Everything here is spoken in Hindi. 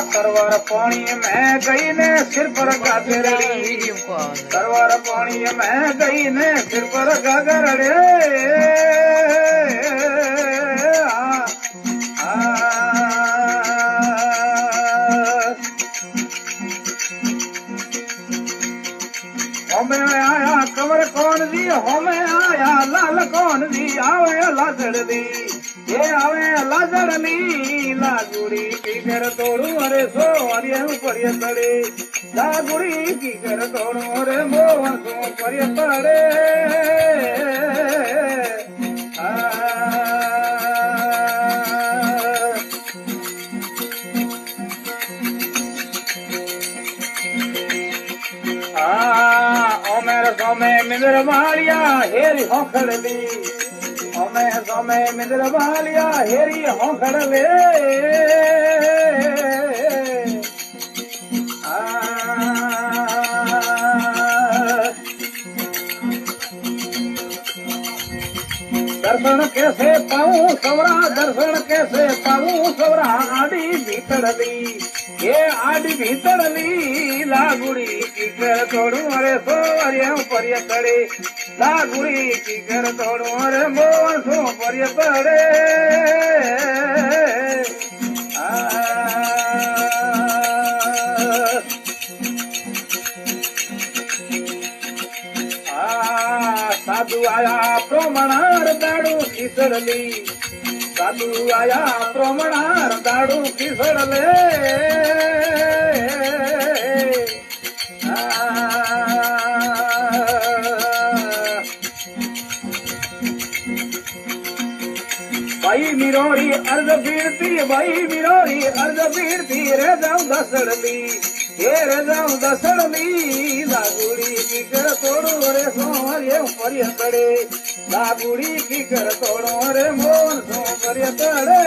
सरवर पानी में गई ने सिर पर गागरड़ी, सरवर पानी में गई ने सिर पर गागरड़े। होमे आया कमर कौन दी, होमे आया लाल कौन दी, आवे लाजड़ दी, ये आवे लाजड़ ली। लागुड़ी की कर तोड़ू अरे सो अरे ऊपर तड़े, लागुड़ी की कर तोड़ू अरे मोहन सो ऊपर तड़े। सोमे मिंदर मालिया हेरी होखड़ दी, ओमे सोमे मिंदर मालिया हेरी होखड़ ले। दर्शन कैसे पाऊं सवरा, दर्शन कैसे पाऊं सवरा, आड़ी भीतर दी, ये आड़ी भीतर ली। लागुड़ी की कर तोड़ू अरे सो अरे ऊपर तड़े, लागुड़ी की कर तोड़ू अरे मोहन सो ऊपर तड़े। साधु आया प्रमणार दाड़ू खिसड़ली, साधु आया प्रमणार दाड़ू खिसड़ले। भाई मिरोरी अर्ज पीरती, भाई मिरोरी अर्ज पीरती, रे जाऊं दसड़ली, ये रे जाऊं दसड़ली। लागुड़ी की कर तोड़ो रे सो ये ऊपर तड़े, लागुड़ी की कर तोड़ो रे मोहन सो ऊपर तड़े।